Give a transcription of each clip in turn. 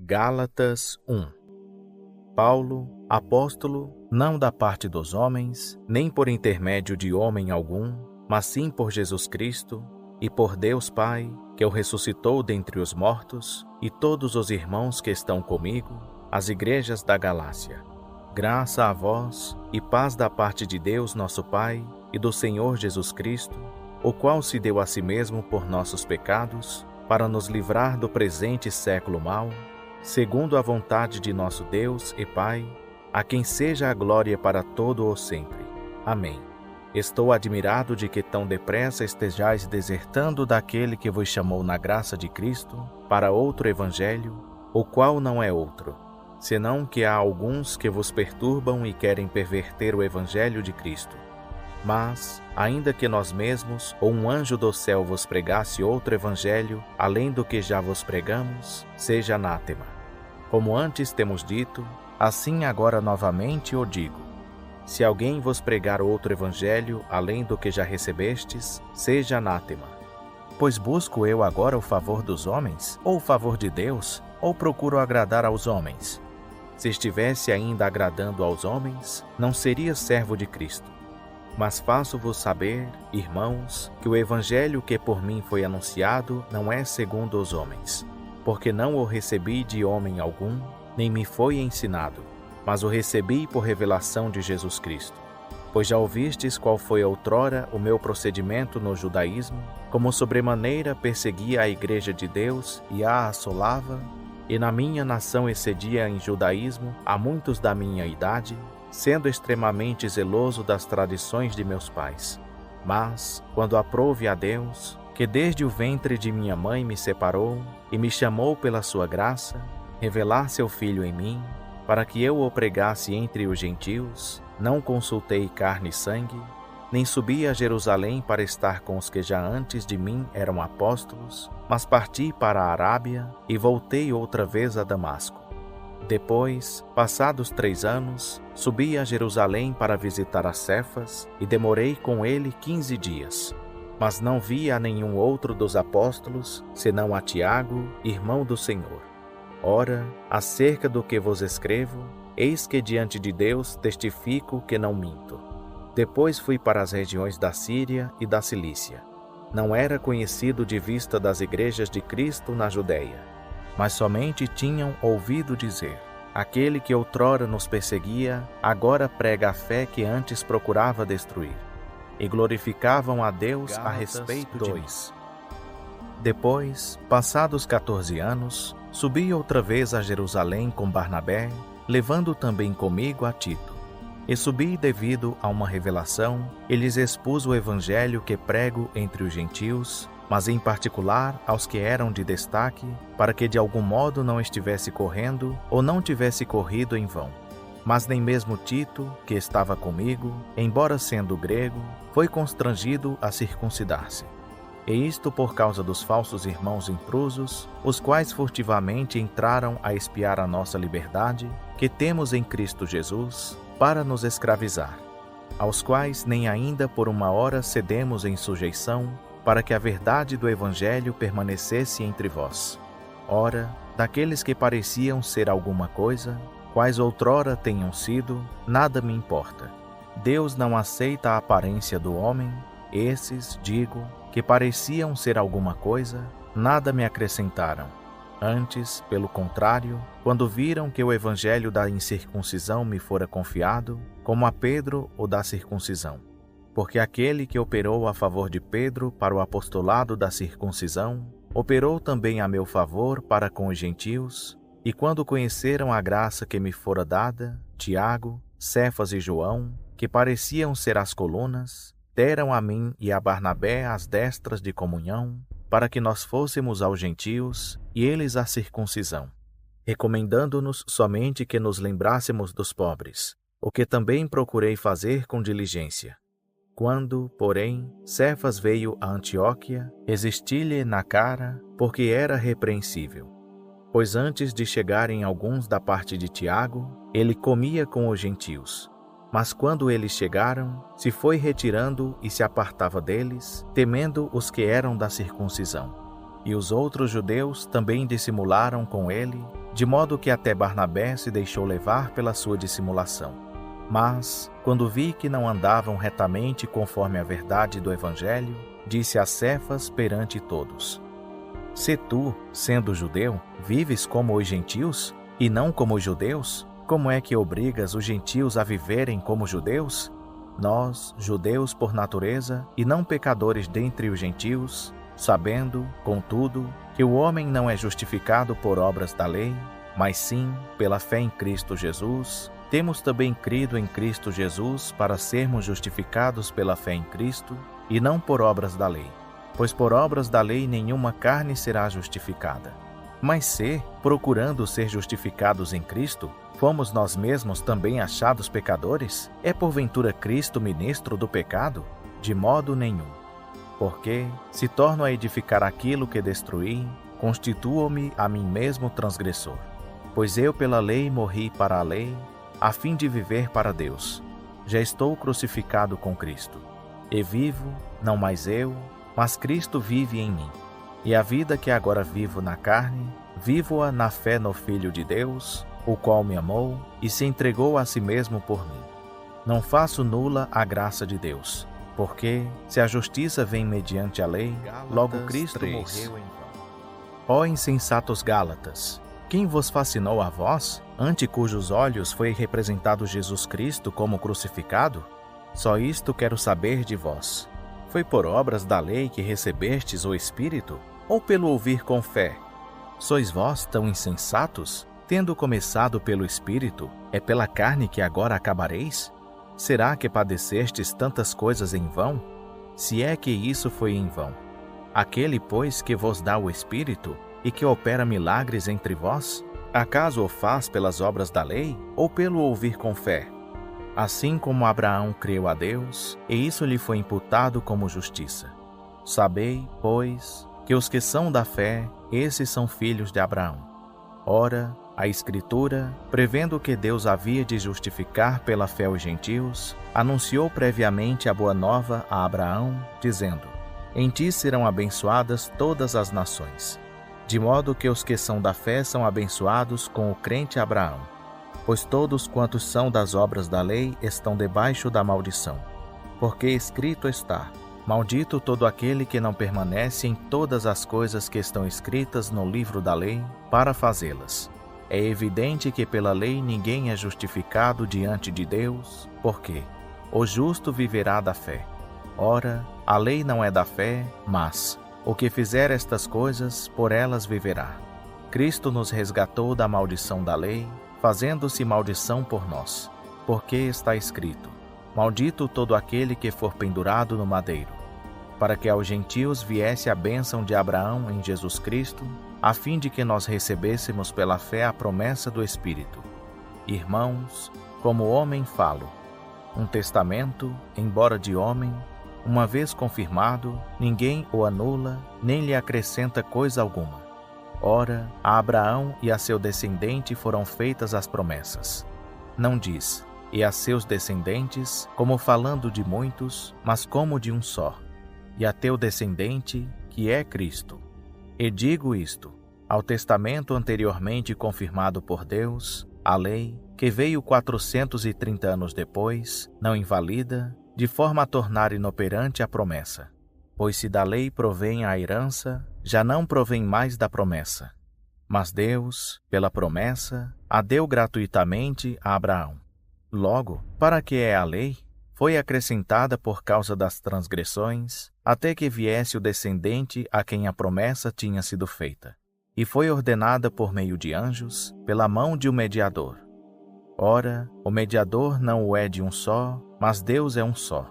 Gálatas 1. Paulo, apóstolo, não da parte dos homens, nem por intermédio de homem algum, mas sim por Jesus Cristo, e por Deus Pai, que o ressuscitou dentre os mortos, e todos os irmãos que estão comigo, as igrejas da Galácia. Graça a vós e paz da parte de Deus nosso Pai e do Senhor Jesus Cristo, o qual se deu a si mesmo por nossos pecados, para nos livrar do presente século mau, segundo a vontade de nosso Deus e Pai, a quem seja a glória para todo o sempre. Amém. Estou admirado de que tão depressa estejais desertando daquele que vos chamou na graça de Cristo para outro evangelho, o qual não é outro, senão que há alguns que vos perturbam e querem perverter o evangelho de Cristo. Mas, ainda que nós mesmos ou um anjo do céu vos pregasse outro evangelho, além do que já vos pregamos, seja anátema. Como antes temos dito, assim agora novamente o digo. Se alguém vos pregar outro evangelho, além do que já recebestes, seja anátema. Pois busco eu agora o favor dos homens, ou o favor de Deus, ou procuro agradar aos homens? Se estivesse ainda agradando aos homens, não seria servo de Cristo. Mas faço-vos saber, irmãos, que o evangelho que por mim foi anunciado não é segundo os homens, porque não o recebi de homem algum, nem me foi ensinado, mas o recebi por revelação de Jesus Cristo. Pois já ouvistes qual foi outrora o meu procedimento no judaísmo, como sobremaneira perseguia a igreja de Deus e a assolava, e na minha nação excedia em judaísmo a muitos da minha idade, sendo extremamente zeloso das tradições de meus pais. Mas, quando aprouve a Deus, que desde o ventre de minha mãe me separou e me chamou pela sua graça, revelar seu Filho em mim, para que eu o pregasse entre os gentios, não consultei carne e sangue, nem subi a Jerusalém para estar com os que já antes de mim eram apóstolos, mas parti para a Arábia e voltei outra vez a Damasco. Depois, passados 3 anos, subi a Jerusalém para visitar a Cefas e demorei com ele 15 dias. Mas não vi a nenhum outro dos apóstolos, senão a Tiago, irmão do Senhor. Ora, acerca do que vos escrevo, eis que diante de Deus testifico que não minto. Depois fui para as regiões da Síria e da Cilícia. Não era conhecido de vista das igrejas de Cristo na Judéia, mas somente tinham ouvido dizer: aquele que outrora nos perseguia, agora prega a fé que antes procurava destruir. E glorificavam a Deus a respeito de mim. Depois, passados 14 anos, subi outra vez a Jerusalém com Barnabé, levando também comigo a Tito. E subi devido a uma revelação, e lhes expus o evangelho que prego entre os gentios, mas em particular aos que eram de destaque, para que de algum modo não estivesse correndo ou não tivesse corrido em vão. Mas nem mesmo Tito, que estava comigo, embora sendo grego, foi constrangido a circuncidar-se. E isto por causa dos falsos irmãos intrusos, os quais furtivamente entraram a espiar a nossa liberdade, que temos em Cristo Jesus, para nos escravizar, aos quais nem ainda por uma hora cedemos em sujeição, para que a verdade do Evangelho permanecesse entre vós. Ora, daqueles que pareciam ser alguma coisa, quais outrora tenham sido, nada me importa. Deus não aceita a aparência do homem, esses, digo, que pareciam ser alguma coisa, nada me acrescentaram. Antes, pelo contrário, quando viram que o evangelho da incircuncisão me fora confiado, como a Pedro o da circuncisão. Porque aquele que operou a favor de Pedro para o apostolado da circuncisão, operou também a meu favor para com os gentios, e quando conheceram a graça que me fora dada, Tiago, Cefas e João, que pareciam ser as colunas, deram a mim e a Barnabé as destras de comunhão, para que nós fôssemos aos gentios e eles à circuncisão, recomendando-nos somente que nos lembrássemos dos pobres, o que também procurei fazer com diligência. Quando, porém, Cefas veio a Antioquia, resisti-lhe na cara, porque era repreensível. Pois antes de chegarem alguns da parte de Tiago, ele comia com os gentios. Mas quando eles chegaram, se foi retirando e se apartava deles, temendo os que eram da circuncisão. E os outros judeus também dissimularam com ele, de modo que até Barnabé se deixou levar pela sua dissimulação. Mas, quando vi que não andavam retamente conforme a verdade do Evangelho, disse a Cefas perante todos: Se tu, sendo judeu, vives como os gentios, e não como os judeus, como é que obrigas os gentios a viverem como judeus? Nós, judeus por natureza, e não pecadores dentre os gentios, sabendo, contudo, que o homem não é justificado por obras da lei, mas sim pela fé em Cristo Jesus, temos também crido em Cristo Jesus para sermos justificados pela fé em Cristo, e não por obras da lei. Pois por obras da lei nenhuma carne será justificada. Mas se, procurando ser justificados em Cristo, fomos nós mesmos também achados pecadores, é porventura Cristo ministro do pecado? De modo nenhum. Porque, se torno a edificar aquilo que destruí, constituo-me a mim mesmo transgressor. Pois eu pela lei morri para a lei, a fim de viver para Deus. Já estou crucificado com Cristo. E vivo, não mais eu, mas Cristo vive em mim. E a vida que agora vivo na carne, vivo-a na fé no Filho de Deus, o qual me amou e se entregou a si mesmo por mim. Não faço nula a graça de Deus, porque, se a justiça vem mediante a lei, logo Cristo morreu em vão. Ó insensatos Gálatas, quem vos fascinou a vós, ante cujos olhos foi representado Jesus Cristo como crucificado? Só isto quero saber de vós. Foi por obras da lei que recebestes o Espírito, ou pelo ouvir com fé? Sois vós tão insensatos? Tendo começado pelo Espírito, é pela carne que agora acabareis? Será que padecestes tantas coisas em vão? Se é que isso foi em vão. Aquele, pois, que vos dá o Espírito, e que opera milagres entre vós, acaso o faz pelas obras da lei, ou pelo ouvir com fé? Assim como Abraão creu a Deus, e isso lhe foi imputado como justiça. Sabei, pois, que os que são da fé, esses são filhos de Abraão. Ora, a Escritura, prevendo que Deus havia de justificar pela fé os gentios, anunciou previamente a boa nova a Abraão, dizendo: Em ti serão abençoadas todas as nações. De modo que os que são da fé são abençoados com o crente Abraão. Pois todos quantos são das obras da lei estão debaixo da maldição. Porque escrito está: Maldito todo aquele que não permanece em todas as coisas que estão escritas no livro da lei, para fazê-las. É evidente que pela lei ninguém é justificado diante de Deus, porque o justo viverá da fé. Ora, a lei não é da fé, mas o que fizer estas coisas, por elas viverá. Cristo nos resgatou da maldição da lei, fazendo-se maldição por nós, porque está escrito: Maldito todo aquele que for pendurado no madeiro, para que aos gentios viesse a bênção de Abraão em Jesus Cristo, a fim de que nós recebêssemos pela fé a promessa do Espírito. Irmãos, como homem falo. Um testamento, embora de homem, uma vez confirmado, ninguém o anula, nem lhe acrescenta coisa alguma. Ora, a Abraão e a seu descendente foram feitas as promessas. Não diz, e a seus descendentes, como falando de muitos, mas como de um só, e a teu descendente, que é Cristo. E digo isto: ao testamento anteriormente confirmado por Deus, a lei, que veio 430 anos depois, não invalida, de forma a tornar inoperante a promessa. Pois se da lei provém a herança, já não provém mais da promessa. Mas Deus, pela promessa, a deu gratuitamente a Abraão. Logo, para que é a lei? Foi acrescentada por causa das transgressões, até que viesse o descendente a quem a promessa tinha sido feita, e foi ordenada por meio de anjos, pela mão de um mediador. Ora, o mediador não o é de um só, mas Deus é um só.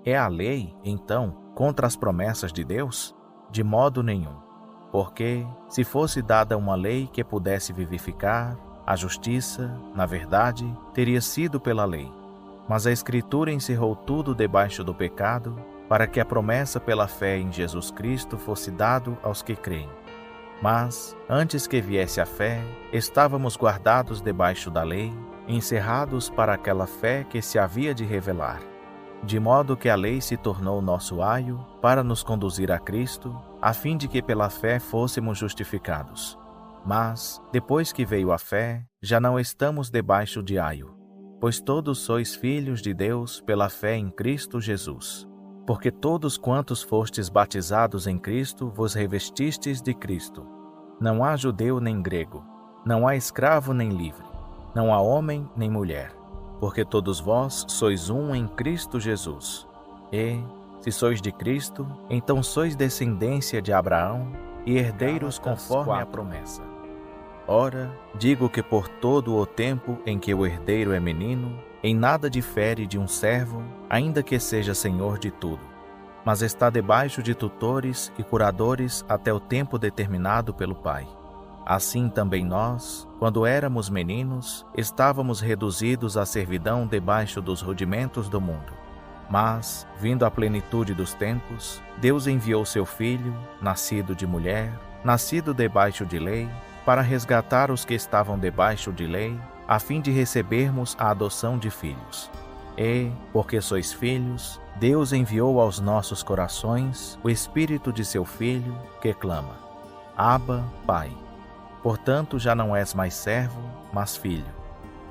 É a lei, então, contra as promessas de Deus? De modo nenhum. Porque, se fosse dada uma lei que pudesse vivificar, a justiça, na verdade, teria sido pela lei. Mas a Escritura encerrou tudo debaixo do pecado, para que a promessa pela fé em Jesus Cristo fosse dado aos que creem. Mas, antes que viesse a fé, estávamos guardados debaixo da lei, encerrados para aquela fé que se havia de revelar. De modo que a lei se tornou nosso aio para nos conduzir a Cristo, a fim de que pela fé fôssemos justificados. Mas, depois que veio a fé, já não estamos debaixo de aio, pois todos sois filhos de Deus pela fé em Cristo Jesus. Porque todos quantos fostes batizados em Cristo vos revestistes de Cristo. Não há judeu nem grego, não há escravo nem livre, não há homem nem mulher, porque todos vós sois um em Cristo Jesus. E, se sois de Cristo, então sois descendência de Abraão e herdeiros conforme a promessa. Ora, digo que por todo o tempo em que o herdeiro é menino, em nada difere de um servo, ainda que seja senhor de tudo, mas está debaixo de tutores e curadores até o tempo determinado pelo Pai. Assim também nós, quando éramos meninos, estávamos reduzidos à servidão debaixo dos rudimentos do mundo. Mas, vindo a plenitude dos tempos, Deus enviou seu Filho, nascido de mulher, nascido debaixo de lei, para resgatar os que estavam debaixo de lei, a fim de recebermos a adoção de filhos. E, porque sois filhos, Deus enviou aos nossos corações o Espírito de seu Filho, que clama: Abba, Pai. Portanto, já não és mais servo, mas filho.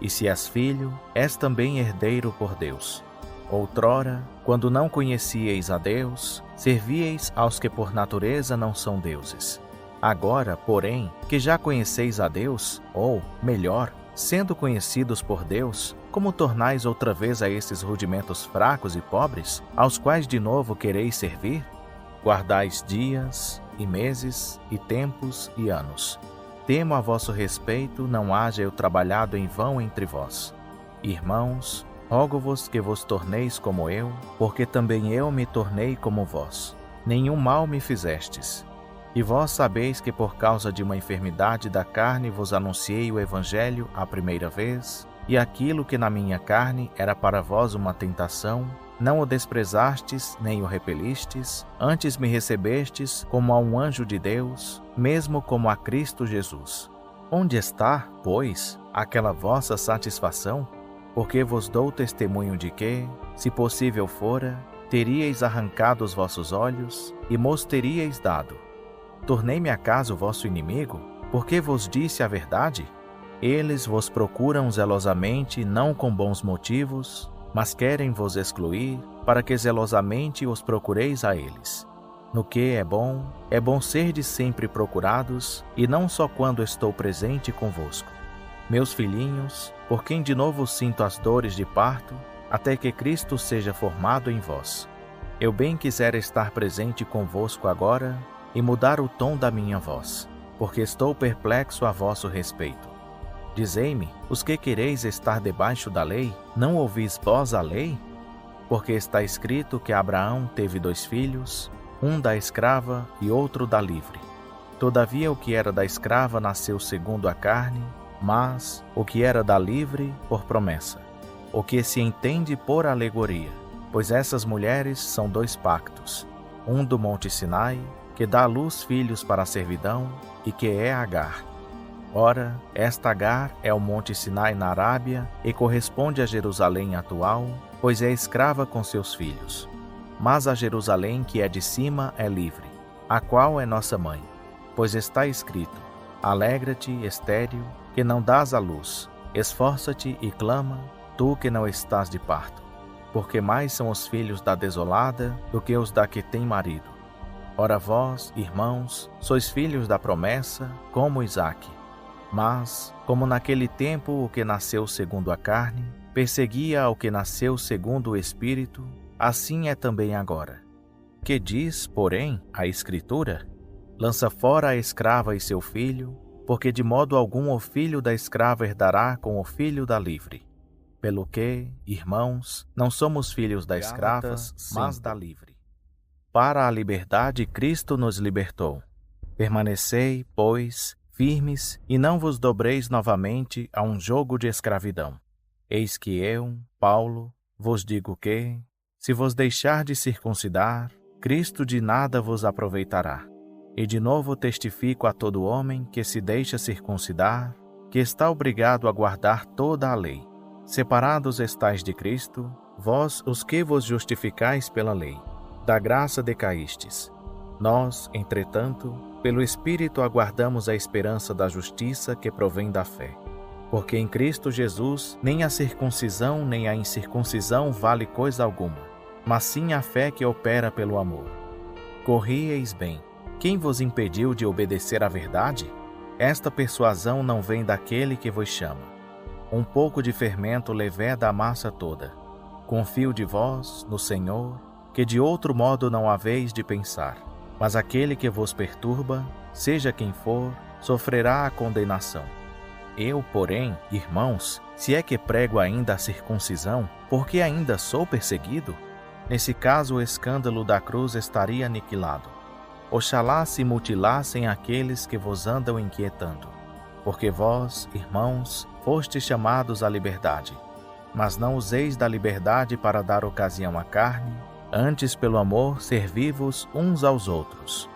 E se és filho, és também herdeiro por Deus. Outrora, quando não conhecieis a Deus, servíeis aos que por natureza não são deuses. Agora, porém, que já conheceis a Deus, ou, melhor, sendo conhecidos por Deus, como tornais outra vez a esses rudimentos fracos e pobres, aos quais de novo quereis servir? Guardais dias, e meses, e tempos, e anos. Temo a vosso respeito não haja eu trabalhado em vão entre vós. Irmãos, rogo-vos que vos torneis como eu, porque também eu me tornei como vós. Nenhum mal me fizestes. E vós sabeis que por causa de uma enfermidade da carne vos anunciei o Evangelho a primeira vez, e aquilo que na minha carne era para vós uma tentação, não o desprezastes nem o repelistes, antes me recebestes como a um anjo de Deus, mesmo como a Cristo Jesus. Onde está, pois, aquela vossa satisfação? Porque vos dou testemunho de que, se possível fora, teríeis arrancado os vossos olhos e mos teríeis dado. Tornei-me acaso vosso inimigo, porque vos disse a verdade? Eles vos procuram zelosamente, não com bons motivos, mas querem vos excluir, para que zelosamente os procureis a eles. No que é bom serdes sempre procurados, e não só quando estou presente convosco. Meus filhinhos, por quem de novo sinto as dores de parto, até que Cristo seja formado em vós. Eu bem quisera estar presente convosco agora, e mudar o tom da minha voz, porque estou perplexo a vosso respeito. Dizei-me, os que quereis estar debaixo da lei, não ouvis vós a lei? Porque está escrito que Abraão teve 2 filhos, um da escrava e outro da livre. Todavia o que era da escrava nasceu segundo a carne, mas o que era da livre, por promessa. O que se entende por alegoria, pois essas mulheres são 2 pactos, um do monte Sinai, que dá à luz filhos para a servidão, e que é Agar. Ora, esta Agar é o monte Sinai na Arábia, e corresponde a Jerusalém atual, pois é escrava com seus filhos. Mas a Jerusalém que é de cima é livre, a qual é nossa mãe. Pois está escrito: Alegra-te, estéril, que não dás à luz, esforça-te e clama, tu que não estás de parto. Porque mais são os filhos da desolada do que os da que tem marido. Ora vós, irmãos, sois filhos da promessa, como Isaque. Mas, como naquele tempo o que nasceu segundo a carne, perseguia ao que nasceu segundo o Espírito, assim é também agora. Que diz, porém, a Escritura? Lança fora a escrava e seu filho, porque de modo algum o filho da escrava herdará com o filho da livre. Pelo que, irmãos, não somos filhos da escrava, mas da livre. Para a liberdade Cristo nos libertou. Permanecei, pois, firmes, e não vos dobreis novamente a um jogo de escravidão. Eis que eu, Paulo, vos digo que, se vos deixar de circuncidar, Cristo de nada vos aproveitará. E de novo testifico a todo homem que se deixa circuncidar, que está obrigado a guardar toda a lei. Separados estais de Cristo, vós os que vos justificais pela lei. Da graça decaístes. Nós, entretanto, pelo Espírito aguardamos a esperança da justiça que provém da fé. Porque em Cristo Jesus nem a circuncisão nem a incircuncisão vale coisa alguma, mas sim a fé que opera pelo amor. Corrieis bem. Quem vos impediu de obedecer à verdade? Esta persuasão não vem daquele que vos chama. Um pouco de fermento leveda a massa toda. Confio de vós, no Senhor, que de outro modo não haveis de pensar. Mas aquele que vos perturba, seja quem for, sofrerá a condenação. Eu, porém, irmãos, se é que prego ainda a circuncisão, porque ainda sou perseguido? Nesse caso o escândalo da cruz estaria aniquilado. Oxalá se mutilassem aqueles que vos andam inquietando. Porque vós, irmãos, fostes chamados à liberdade. Mas não useis da liberdade para dar ocasião à carne, antes pelo amor servi-vos uns aos outros.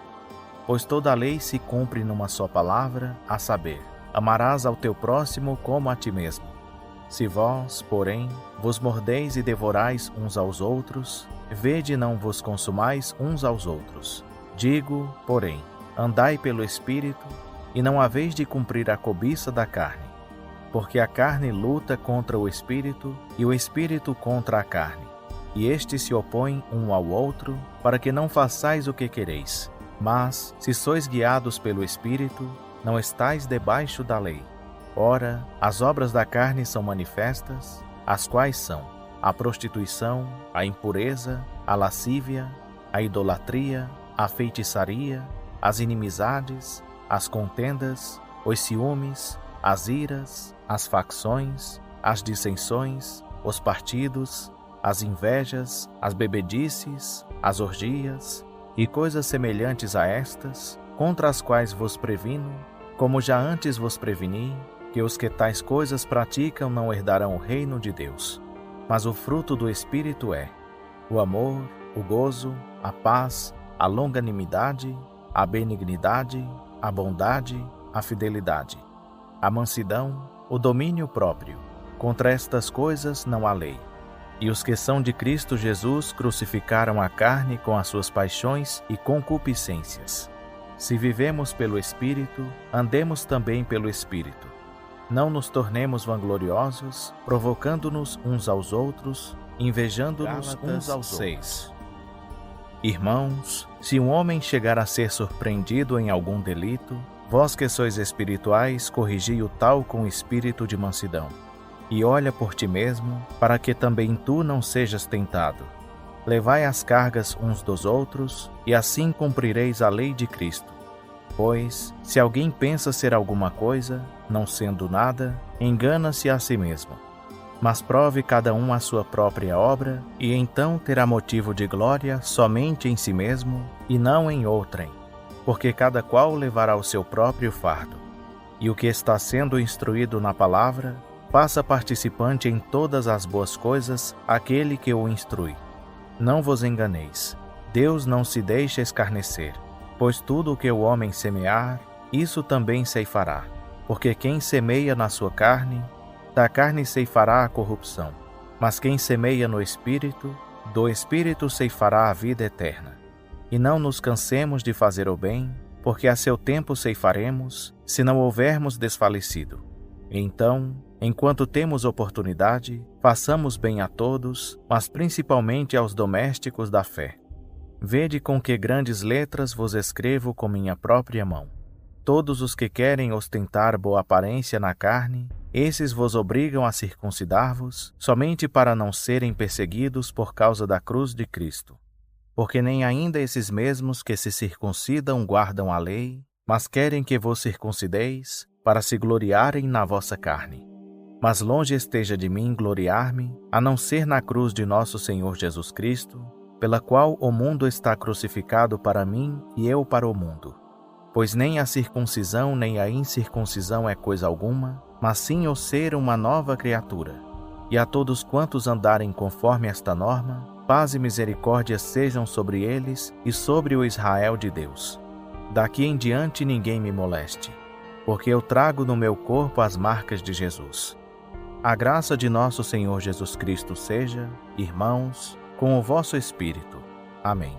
Pois toda a lei se cumpre numa só palavra, a saber, amarás ao teu próximo como a ti mesmo. Se vós, porém, vos mordeis e devorais uns aos outros, vede não vos consumais uns aos outros. Digo, porém, andai pelo Espírito, e não haveis de cumprir a cobiça da carne. Porque a carne luta contra o Espírito, e o Espírito contra a carne. E estes se opõem um ao outro, para que não façais o que quereis. Mas, se sois guiados pelo Espírito, não estais debaixo da lei. Ora, as obras da carne são manifestas, as quais são a prostituição, a impureza, a lascívia, a idolatria, a feitiçaria, as inimizades, as contendas, os ciúmes, as iras, as facções, as dissensões, os partidos, as invejas, as bebedices, as orgias e coisas semelhantes a estas, contra as quais vos previno, como já antes vos preveni, que os que tais coisas praticam não herdarão o reino de Deus. Mas o fruto do Espírito é o amor, o gozo, a paz, a longanimidade, a benignidade, a bondade, a fidelidade, a mansidão, o domínio próprio. Contra estas coisas não há lei. E os que são de Cristo Jesus crucificaram a carne com as suas paixões e concupiscências. Se vivemos pelo Espírito, andemos também pelo Espírito. Não nos tornemos vangloriosos, provocando-nos uns aos outros, invejando-nos uns aos outros. Irmãos, se um homem chegar a ser surpreendido em algum delito, vós que sois espirituais, corrigi o tal com espírito de mansidão. E olha por ti mesmo, para que também tu não sejas tentado. Levai as cargas uns dos outros, e assim cumprireis a lei de Cristo. Pois, se alguém pensa ser alguma coisa, não sendo nada, engana-se a si mesmo. Mas prove cada um a sua própria obra, e então terá motivo de glória somente em si mesmo, e não em outrem, porque cada qual levará o seu próprio fardo. E o que está sendo instruído na palavra, faça participante em todas as boas coisas aquele que o instrui. Não vos enganeis, Deus não se deixa escarnecer, pois tudo o que o homem semear, isso também ceifará. Porque quem semeia na sua carne, da carne ceifará a corrupção, mas quem semeia no Espírito, do Espírito ceifará a vida eterna. E não nos cansemos de fazer o bem, porque a seu tempo ceifaremos, se não houvermos desfalecido. Então, enquanto temos oportunidade, façamos bem a todos, mas principalmente aos domésticos da fé. Vede com que grandes letras vos escrevo com minha própria mão. Todos os que querem ostentar boa aparência na carne, esses vos obrigam a circuncidar-vos, somente para não serem perseguidos por causa da cruz de Cristo. Porque nem ainda esses mesmos que se circuncidam guardam a lei, mas querem que vos circuncideis, para se gloriarem na vossa carne. Mas longe esteja de mim gloriar-me, a não ser na cruz de nosso Senhor Jesus Cristo, pela qual o mundo está crucificado para mim e eu para o mundo. Pois nem a circuncisão nem a incircuncisão é coisa alguma, mas sim o ser uma nova criatura. E a todos quantos andarem conforme esta norma, paz e misericórdia sejam sobre eles e sobre o Israel de Deus. Daqui em diante ninguém me moleste, porque eu trago no meu corpo as marcas de Jesus. A graça de nosso Senhor Jesus Cristo seja, irmãos, com o vosso espírito. Amém.